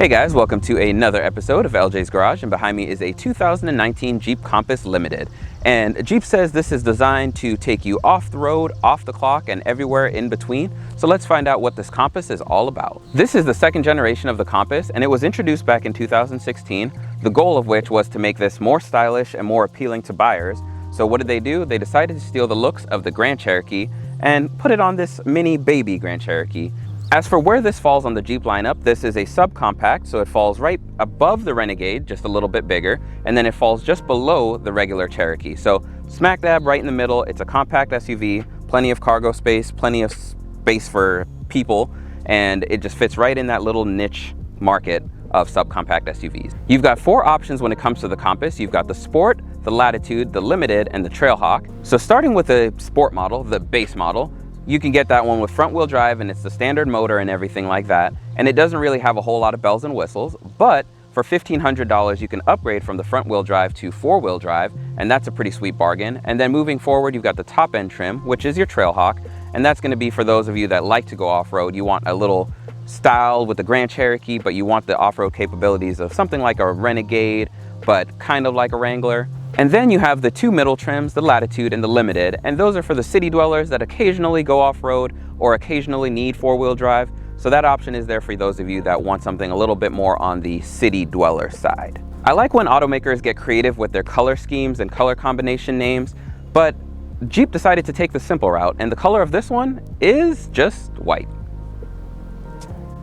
Hey guys, welcome to another episode of LJ's Garage, and behind me is a 2019 Jeep Compass Limited. And Jeep says this is designed to take you off the road, off the clock, and everywhere in between. So let's find out what this Compass is all about. This is the second generation of the Compass, and it was introduced back in 2016, the goal of which was to make this more stylish and more appealing to buyers. So what did they do? They decided to steal the looks of the Grand Cherokee and put it on this mini baby Grand Cherokee. As for where this falls on the Jeep lineup, this is a subcompact, so it falls right above the Renegade, just a little bit bigger, and then it falls just below the regular Cherokee. So smack dab right in the middle. It's a compact SUV, plenty of cargo space, plenty of space for people, and it just fits right in that little niche market of subcompact SUVs. You've got four options when it comes to the Compass. You've got the Sport, the Latitude, the Limited, and the Trailhawk. So starting with the Sport model, the base model, you can get that one with front wheel drive, and it's the standard motor and everything like that. And it doesn't really have a whole lot of bells and whistles, but for $1,500, you can upgrade from the front wheel drive to four wheel drive, and that's a pretty sweet bargain. And then moving forward, you've got the top end trim, which is your Trailhawk. And that's gonna be for those of you that like to go off-road. You want a little style with the Grand Cherokee, but you want the off-road capabilities of something like a Renegade, but kind of like a Wrangler. And then you have the two middle trims, the Latitude and the Limited, and those are for the city dwellers that occasionally go off-road or occasionally need four-wheel drive. So that option is there for those of you that want something a little bit more on the city dweller side. I like when automakers get creative with their color schemes and color combination names, but Jeep decided to take the simple route, and the color of this one is just white.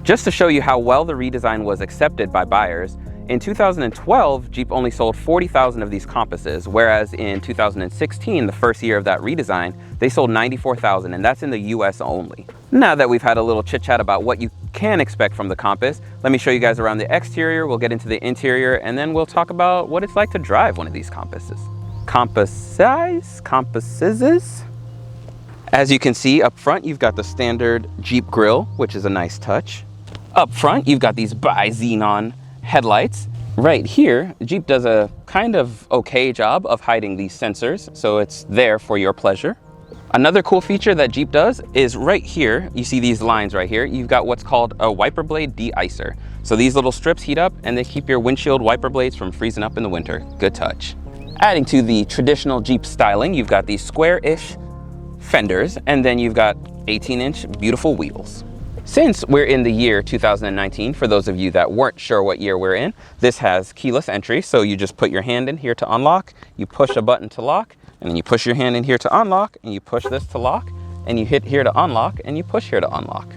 Just to show you how well the redesign was accepted by buyers, in 2012, Jeep only sold 40,000 of these Compasses, whereas in 2016, the first year of that redesign, they sold 94,000, and that's in the US only. Now that we've had a little chit chat about what you can expect from the Compass, let me show you guys around the exterior, we'll get into the interior, and then we'll talk about what it's like to drive one of these Compasses. Compasses. As you can see up front, you've got the standard Jeep grille, which is a nice touch. Up front, you've got these bi-xenon headlights. Right here, Jeep does a kind of okay job of hiding these sensors, so it's there for your pleasure. Another cool feature that Jeep does is right here, you see these lines right here, you've got what's called a wiper blade de-icer. So these little strips heat up and they keep your windshield wiper blades from freezing up in the winter. Good touch. Adding to the traditional Jeep styling, you've got these square-ish fenders, and then you've got 18-inch beautiful wheels. Since we're in the year 2019, for those of you that weren't sure what year we're in, this has keyless entry. So you just put your hand in here to unlock, you push a button to lock, and then you push your hand in here to unlock, and you push this to lock, and you hit here to unlock, and you push here to unlock.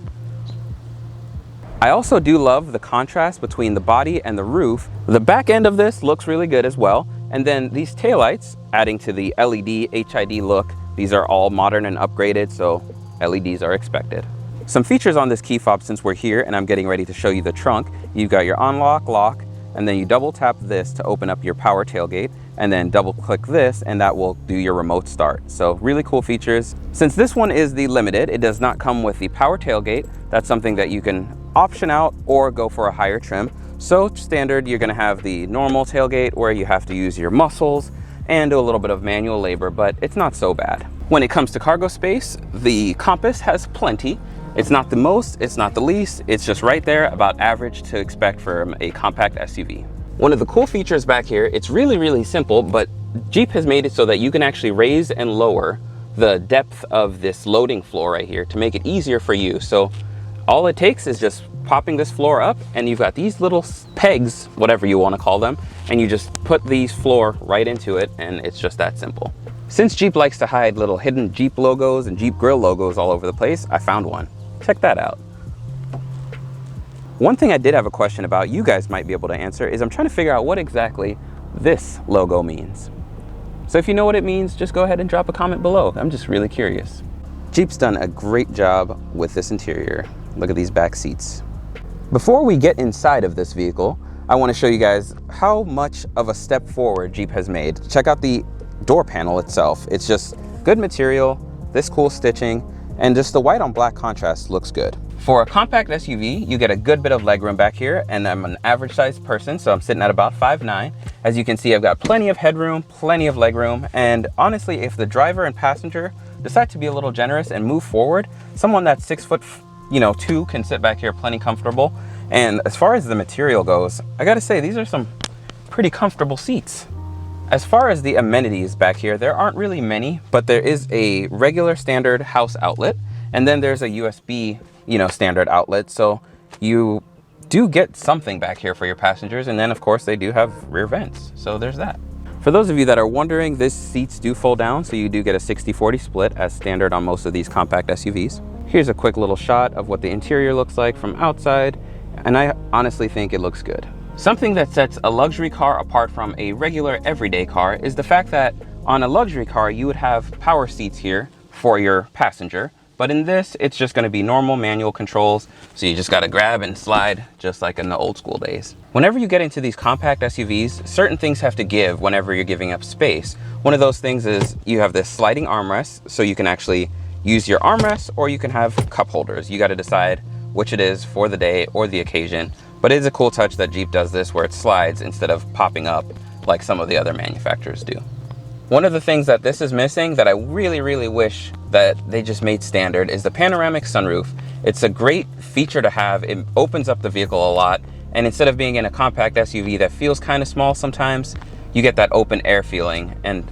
I also do love the contrast between the body and the roof. The back end of this looks really good as well. And then these taillights, adding to the LED, HID look, these are all modern and upgraded, so LEDs are expected. Some features on this key fob since we're here and I'm getting ready to show you the trunk. You've got your unlock, lock, and then you double tap this to open up your power tailgate, and then double click this and that will do your remote start. So really cool features. Since this one is the Limited, it does not come with the power tailgate. That's something that you can option out or go for a higher trim. So standard, you're gonna have the normal tailgate where you have to use your muscles and do a little bit of manual labor, but it's not so bad. When it comes to cargo space, the Compass has plenty. It's not the most, it's not the least, it's just right there, about average to expect from a compact SUV. One of the cool features back here, it's really simple, but Jeep has made it so that you can actually raise and lower the depth of this loading floor right here to make it easier for you. So all it takes is just popping this floor up, and you've got these little pegs, whatever you want to call them, and you just put these floor right into it, and it's just that simple. Since Jeep likes to hide little hidden Jeep logos and Jeep grill logos all over the place, I found one. Check that out. One thing I did have a question about, you guys might be able to answer, is I'm trying to figure out what exactly this logo means. So if you know what it means, just go ahead and drop a comment below. I'm just really curious. Jeep's done a great job with this interior. Look at these back seats. Before we get inside of this vehicle, I want to show you guys how much of a step forward Jeep has made. Check out the door panel itself. It's just good material, this cool stitching, and just the white on black contrast looks good. For a compact SUV, you get a good bit of legroom back here, and I'm an average sized person, so I'm sitting at about 5'9". As you can see, I've got plenty of headroom, plenty of legroom, and honestly, if the driver and passenger decide to be a little generous and move forward, someone that's 6'2" can sit back here plenty comfortable. And as far as the material goes, I gotta say, these are some pretty comfortable seats. As far as the amenities back here, there aren't really many, but there is a regular standard house outlet, and then there's a USB, standard outlet. So you do get something back here for your passengers. And then of course they do have rear vents. So there's that. For those of you that are wondering, these seats do fold down. So you do get a 60-40 split as standard on most of these compact SUVs. Here's a quick little shot of what the interior looks like from outside. And I honestly think it looks good. Something that sets a luxury car apart from a regular everyday car is the fact that on a luxury car, you would have power seats here for your passenger. But in this, it's just gonna be normal manual controls. So you just gotta grab and slide just like in the old school days. Whenever you get into these compact SUVs, certain things have to give whenever you're giving up space. One of those things is you have this sliding armrest, so you can actually use your armrest or you can have cup holders. You gotta decide which it is for the day or the occasion. But it is a cool touch that Jeep does this where it slides instead of popping up like some of the other manufacturers do. One of the things that this is missing that I really, really wish that they just made standard is the panoramic sunroof. It's a great feature to have. It opens up the vehicle a lot. And instead of being in a compact SUV that feels kind of small sometimes, you get that open air feeling. And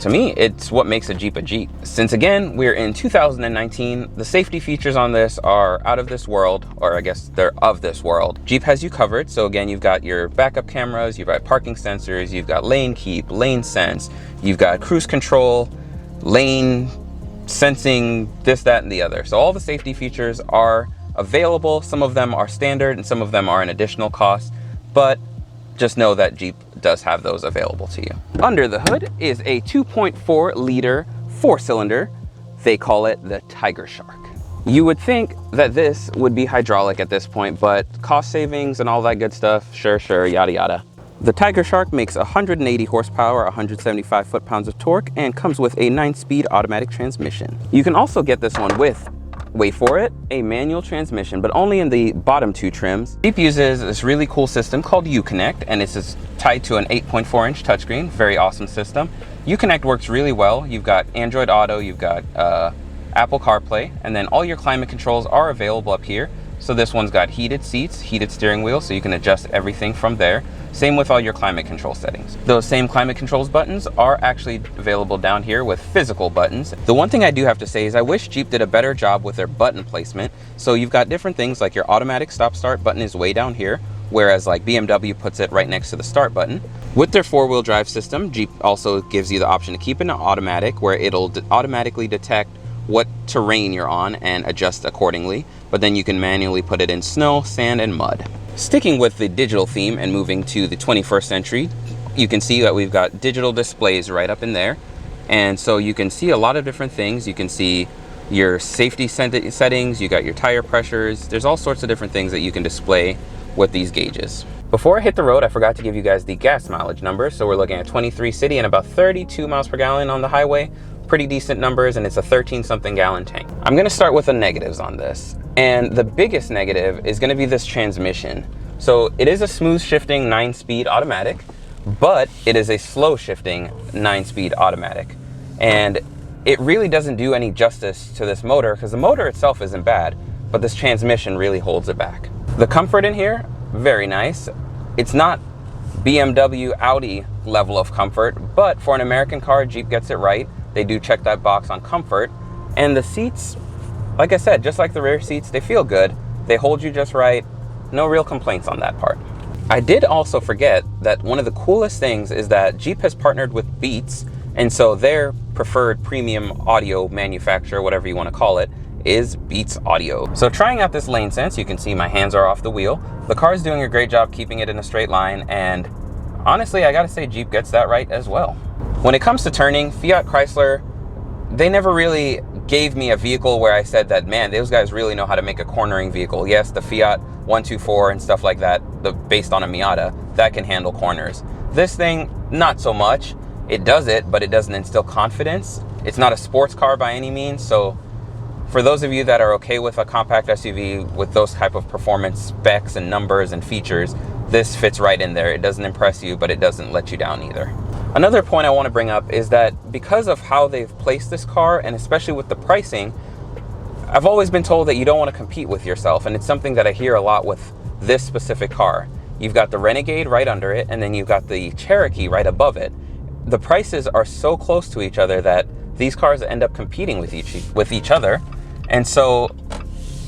to me, it's what makes a Jeep a Jeep. Since again, we're in 2019, the safety features on this are out of this world, or I guess they're of this world. Jeep has you covered. So again, you've got your backup cameras, you've got parking sensors, you've got lane keep, lane sense, you've got cruise control, lane sensing, this, that, and the other. So all the safety features are available. Some of them are standard and some of them are an additional cost, but just know that Jeep does have those available to you. Under the hood is a 2.4 liter 4-cylinder. They call it the Tiger Shark. You would think that this would be hydraulic at this point, but cost savings and all that good stuff, sure, yada, yada. The Tiger Shark makes 180 horsepower, 175 foot-pounds of torque, and comes with a 9-speed automatic transmission. You can also get this one with, wait for it, a manual transmission, but only in the bottom 2 trims. Jeep uses this really cool system called Uconnect, and it's just tied to an 8.4-inch touchscreen. Very awesome system. Uconnect works really well. You've got Android Auto, you've got Apple CarPlay, and then all your climate controls are available up here. So this one's got heated seats, heated steering wheel, so you can adjust everything from there. Same with all your climate control settings. Those same climate controls buttons are actually available down here with physical buttons. The one thing I do have to say is I wish Jeep did a better job with their button placement. So you've got different things like your automatic stop-start button is way down here, whereas like BMW puts it right next to the start button. With their 4-wheel drive system, Jeep also gives you the option to keep it in automatic, where it'll automatically detect what terrain you're on and adjust accordingly, but then you can manually put it in snow, sand, and mud. Sticking with the digital theme and moving to the 21st century, you can see that we've got digital displays right up in there. And so you can see a lot of different things. You can see your safety settings, you got your tire pressures. There's all sorts of different things that you can display with these gauges. Before I hit the road, I forgot to give you guys the gas mileage numbers. So we're looking at 23 city and about 32 miles per gallon on the highway. Pretty decent numbers, and it's a 13-something gallon tank. I'm gonna start with the negatives on this. And the biggest negative is gonna be this transmission. So it is a smooth shifting 9-speed automatic, but it is a slow shifting 9-speed automatic. And it really doesn't do any justice to this motor because the motor itself isn't bad, but this transmission really holds it back. The comfort in here, very nice. It's not BMW, Audi level of comfort, but for an American car, Jeep gets it right. They do check that box on comfort. And the seats, like I said, just like the rear seats, they feel good. They hold you just right. No real complaints on that part. I did also forget that one of the coolest things is that Jeep has partnered with Beats, and so their preferred premium audio manufacturer, whatever you want to call it, is Beats Audio. So trying out this lane sense, you can see my hands are off the wheel. The car is doing a great job keeping it in a straight line, and honestly, I gotta say Jeep gets that right as well. When it comes to turning, Fiat Chrysler, they never really gave me a vehicle where I said that, man, those guys really know how to make a cornering vehicle. Yes, the Fiat 124 and stuff like that, based on a Miata, that can handle corners. This thing, not so much. It does it, but it doesn't instill confidence. It's not a sports car by any means, so for those of you that are okay with a compact SUV with those type of performance specs and numbers and features, this fits right in there. It doesn't impress you, but it doesn't let you down either. Another point I want to bring up is that because of how they've placed this car, and especially with the pricing, I've always been told that you don't want to compete with yourself, and it's something that I hear a lot with this specific car. You've got the Renegade right under it, and then you've got the Cherokee right above it. The prices are so close to each other that these cars end up competing with each other. And so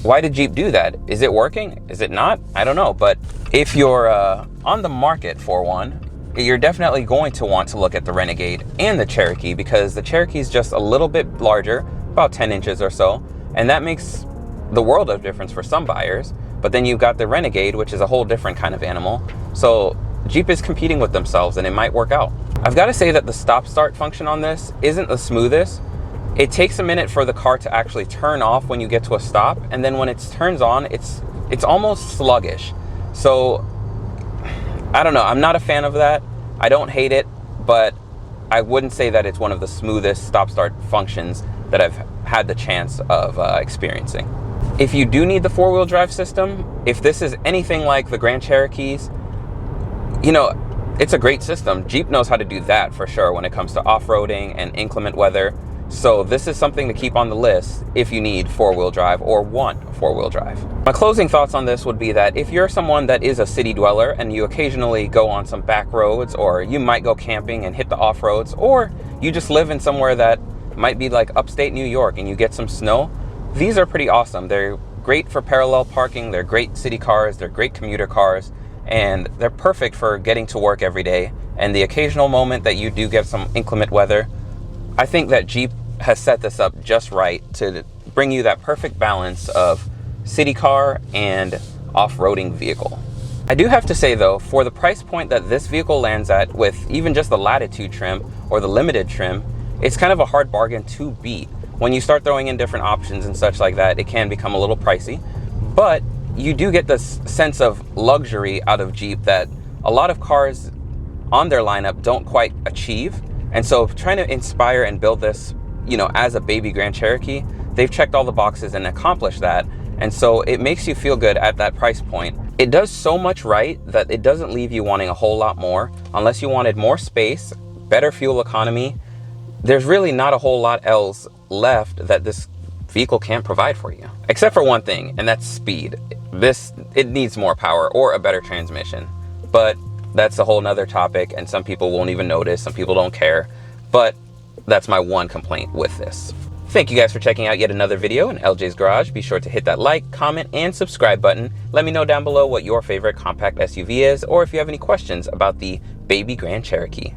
why did Jeep do that? Is it working? Is it not? I don't know. But if you're on the market for one, you're definitely going to want to look at the Renegade and the Cherokee, because the Cherokee is just a little bit larger, about 10 inches or so. And that makes the world of difference for some buyers. But then you've got the Renegade, which is a whole different kind of animal. So Jeep is competing with themselves, and it might work out. I've got to say that the stop-start function on this isn't the smoothest. It takes a minute for the car to actually turn off when you get to a stop, and then when it turns on, it's almost sluggish. So I don't know, I'm not a fan of that. I don't hate it, but I wouldn't say that it's one of the smoothest stop-start functions that I've had the chance of experiencing. If you do need the four-wheel drive system, if this is anything like the Grand Cherokees, you know, it's a great system. Jeep knows how to do that for sure when it comes to off-roading and inclement weather. So this is something to keep on the list if you need four-wheel drive or want four-wheel drive. My closing thoughts on this would be that if you're someone that is a city dweller and you occasionally go on some back roads, or you might go camping and hit the off-roads, or you just live in somewhere that might be like upstate New York and you get some snow, these are pretty awesome. They're great for parallel parking, they're great city cars, they're great commuter cars, and they're perfect for getting to work every day. And the occasional moment that you do get some inclement weather, I think that Jeep has set this up just right to bring you that perfect balance of city car and off-roading vehicle. I do have to say though, for the price point that this vehicle lands at, with even just the Latitude trim or the Limited trim, it's kind of a hard bargain to beat. When you start throwing in different options and such like that, it can become a little pricey, but you do get this sense of luxury out of Jeep that a lot of cars on their lineup don't quite achieve. And so trying to inspire and build this, you know, as a baby Grand Cherokee, they've checked all the boxes and accomplished that. And so it makes you feel good at that price point. It does so much right that it doesn't leave you wanting a whole lot more. Unless you wanted more space, better fuel economy, there's really not a whole lot else left that this vehicle can't provide for you. Except for one thing, and that's speed. It needs more power or a better transmission. But that's a whole nother topic, and some people won't even notice, some people don't care. But that's my one complaint with this. Thank you guys for checking out yet another video in LJ's Garage. Be sure to hit that like, comment, and subscribe button. Let me know down below what your favorite compact SUV is, or if you have any questions about the baby Grand Cherokee.